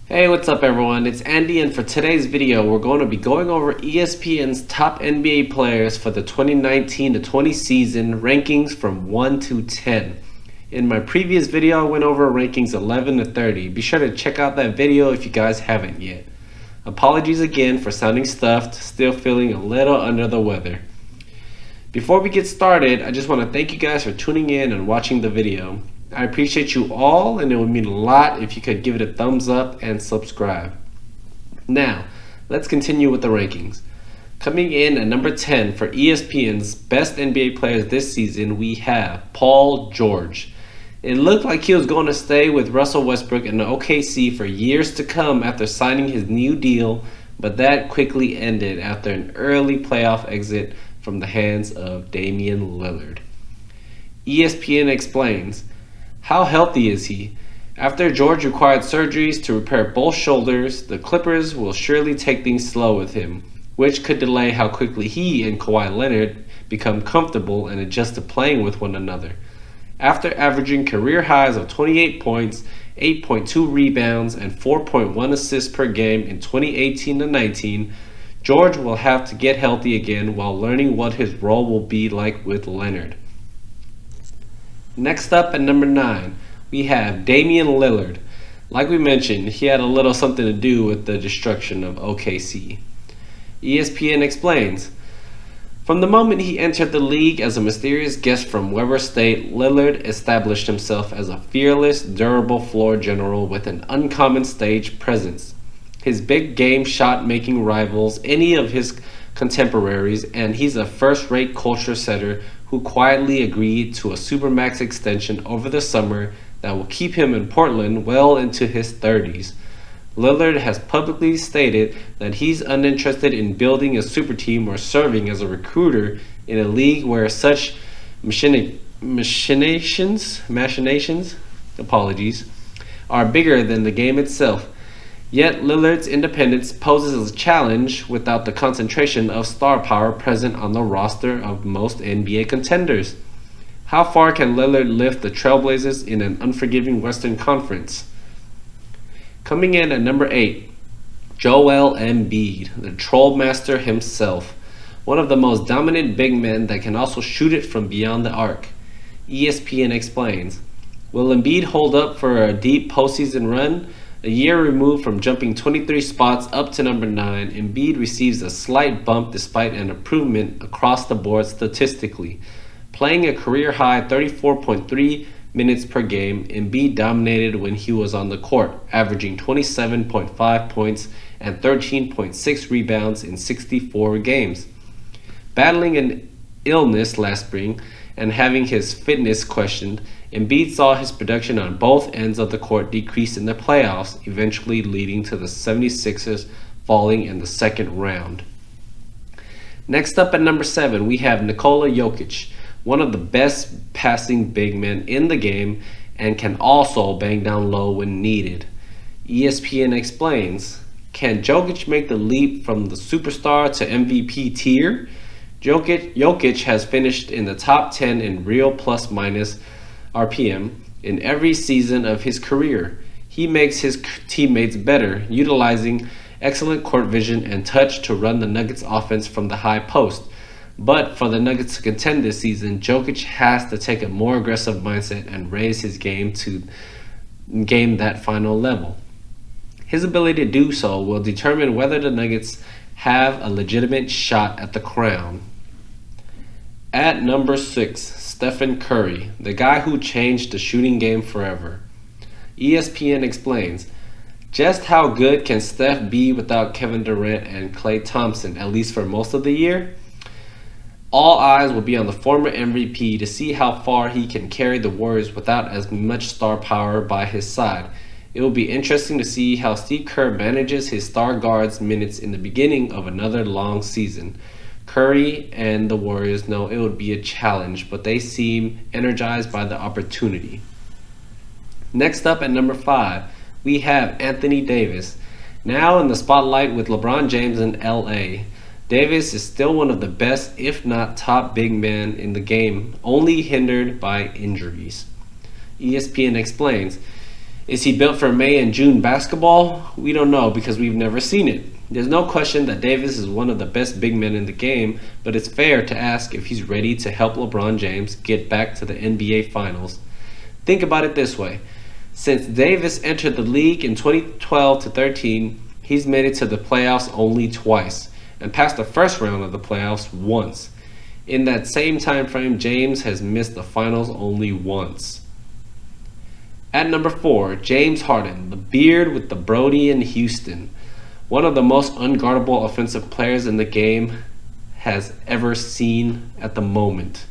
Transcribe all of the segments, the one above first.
Hey, what's up everyone? It's Andy, and for today's video, we're going to be going over ESPN's top NBA players for the 2019-20 season rankings from 1 to 10. In my previous video, I went over rankings 11 to 30. Be sure to check out that video if you guys haven't yet. Apologies again for sounding stuffed, still feeling a little under the weather. Before we get started, I just want to thank you guys for tuning in and watching the video. I appreciate you all, and it would mean a lot if you could give it a thumbs up and subscribe. Now, let's continue with the rankings. Coming in at number 10 for ESPN's best NBA players this season, we have Paul George. It looked like he was going to stay with Russell Westbrook in the OKC for years to come after signing his new deal, but that quickly ended after an early playoff exit from the hands of Damian Lillard. ESPN explains, how healthy is he? After George required surgeries to repair both shoulders, the Clippers will surely take things slow with him, which could delay how quickly he and Kawhi Leonard become comfortable and adjust to playing with one another. After averaging career highs of 28 points, 8.2 rebounds, and 4.1 assists per game in 2018-19, George will have to get healthy again while learning what his role will be like with Leonard. Next up at number 9, we have Damian Lillard. Like we mentioned, he had a little something to do with the destruction of OKC. ESPN explains, from the moment he entered the league as a mysterious guest from Weber State, Lillard established himself as a fearless, durable floor general with an uncommon stage presence. His big game shot making rivals any of his contemporaries, and he's a first-rate culture setter who quietly agreed to a Supermax extension over the summer that will keep him in Portland well into his 30s. Lillard has publicly stated that he's uninterested in building a super team or serving as a recruiter in a league where such machinations are bigger than the game itself. Yet Lillard's independence poses a challenge without the concentration of star power present on the roster of most NBA contenders. How far can Lillard lift the Trailblazers in an unforgiving Western Conference? Coming in at number 8, Joel Embiid, the troll master himself, one of the most dominant big men that can also shoot it from beyond the arc. ESPN explains, will Embiid hold up for a deep postseason run? A year removed from jumping 23 spots up to number 9, Embiid receives a slight bump despite an improvement across the board statistically. Playing a career-high 34.3 minutes per game, Embiid dominated when he was on the court, averaging 27.5 points and 13.6 rebounds in 64 games. Battling an illness last spring and having his fitness questioned, Embiid saw his production on both ends of the court decrease in the playoffs, eventually leading to the 76ers falling in the second round. Next up at number 7, we have Nikola Jokic, one of the best passing big men in the game and can also bang down low when needed. ESPN explains, can Jokic make the leap from the superstar to MVP tier? Jokic has finished in the top 10 in real plus-minus RPM in every season of his career. He makes his teammates better, utilizing excellent court vision and touch to run the Nuggets offense from the high post. But for the Nuggets to contend this season, Jokic has to take a more aggressive mindset and raise his game to game that final level. His ability to do so will determine whether the Nuggets have a legitimate shot at the crown. At number 6, Steph Curry, the guy who changed the shooting game forever. ESPN explains, just how good can Steph be without Kevin Durant and Klay Thompson, at least for most of the year? All eyes will be on the former MVP to see how far he can carry the Warriors without as much star power by his side. It will be interesting to see how Steve Kerr manages his star guards' minutes in the beginning of another long season. Curry and the Warriors know it would be a challenge, but they seem energized by the opportunity. Next up at number 5, we have Anthony Davis. Now in the spotlight with LeBron James in LA. Davis is still one of the best, if not top big men in the game, only hindered by injuries. ESPN explains, Is he built for May and June basketball? We don't know because we've never seen it. There's no question that Davis is one of the best big men in the game, but it's fair to ask if he's ready to help LeBron James get back to the NBA Finals. Think about it this way. Since Davis entered the league in 2012-13, he's made it to the playoffs only twice and passed the first round of the playoffs once. In that same time frame, James has missed the finals only once. At number 4, James Harden, the beard with the Brody in Houston. One of the most unguardable offensive players in the game has ever seen at the moment.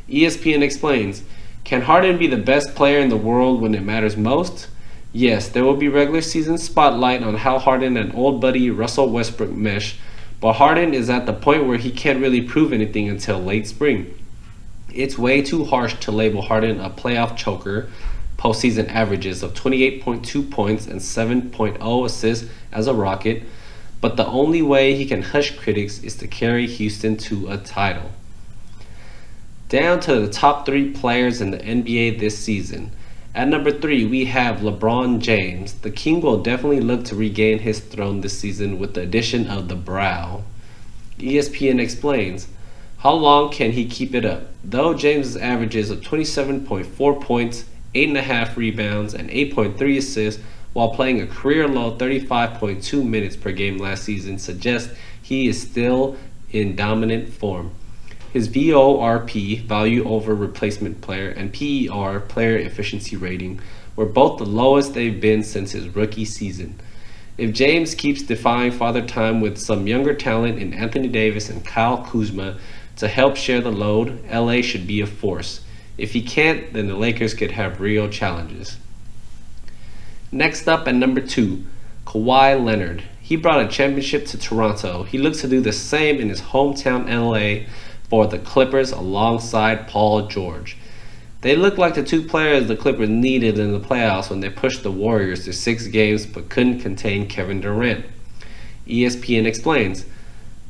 ESPN explains, can Harden be the best player in the world when it matters most? Yes, there will be regular season spotlight on how Harden and old buddy Russell Westbrook mesh, but Harden is at the point where he can't really prove anything until late spring. It's way too harsh to label Harden a playoff choker. Postseason averages of 28.2 points and 7.0 assists as a Rocket, but the only way he can hush critics is to carry Houston to a title. Down to the top 3 players in the NBA this season. At number 3, we have LeBron James. The King will definitely look to regain his throne this season with the addition of the brow. ESPN explains, how long can he keep it up? Though James' averages of 27.4 points, 8.5 rebounds, and 8.3 assists while playing a career-low 35.2 minutes per game last season suggests he is still in dominant form. His VORP, value over replacement player, and PER, player efficiency rating, were both the lowest they've been since his rookie season. If James keeps defying father time with some younger talent in Anthony Davis and Kyle Kuzma to help share the load, LA should be a force. If he can't, then the Lakers could have real challenges. Next up at number 2, Kawhi Leonard. He brought a championship to Toronto. He looks to do the same in his hometown LA for the Clippers alongside Paul George. They look like the 2 players the Clippers needed in the playoffs when they pushed the Warriors to 6 games but couldn't contain Kevin Durant. ESPN explains,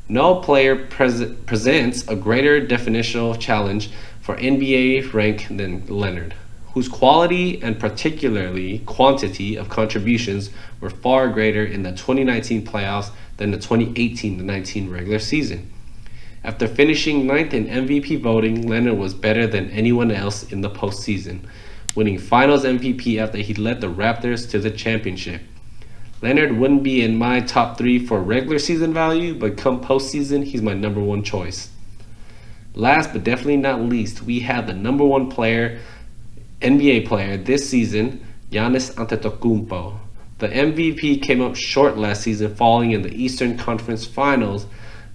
no player presents a greater definitional challenge for NBA rank than Leonard, whose quality and particularly quantity of contributions were far greater in the 2019 playoffs than the 2018-19 regular season. After finishing 9th in MVP voting, Leonard was better than anyone else in the postseason, winning Finals MVP after he led the Raptors to the championship. Leonard wouldn't be in my top 3 for regular season value, but come postseason, he's my number 1 choice. Last but definitely not least, we have the number 1 NBA player this season, Giannis Antetokounmpo. The MVP came up short last season, falling in the Eastern Conference Finals,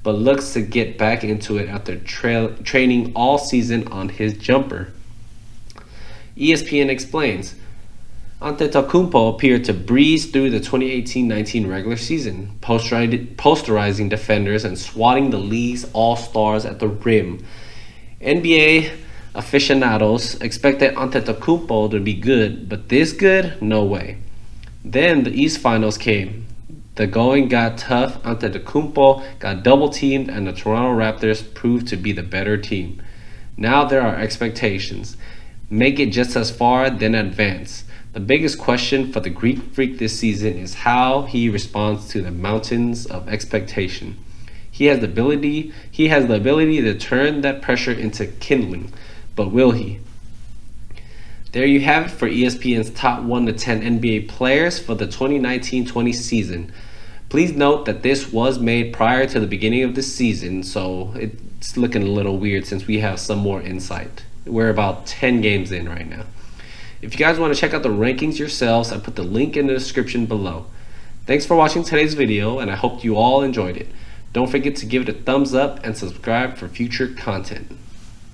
but looks to get back into it after training all season on his jumper. ESPN explains, Antetokounmpo appeared to breeze through the 2018-19 regular season, posterizing defenders and swatting the league's all-stars at the rim. NBA aficionados expected Antetokounmpo to be good, but this good? No way. Then the East Finals came. The going got tough, Antetokounmpo got double-teamed, and the Toronto Raptors proved to be the better team. Now there are expectations. Make it just as far, then advance. The biggest question for the Greek Freak this season is how he responds to the mountains of expectation. He has the ability to turn that pressure into kindling, but will he? There you have it for ESPN's top 1 to 10 NBA players for the 2019-20 season. Please note that this was made prior to the beginning of the season, so it's looking a little weird since we have some more insight. We're about 10 games in right now. If you guys want to check out the rankings yourselves, I put the link in the description below. Thanks for watching today's video, and I hope you all enjoyed it. Don't forget to give it a thumbs up and subscribe for future content.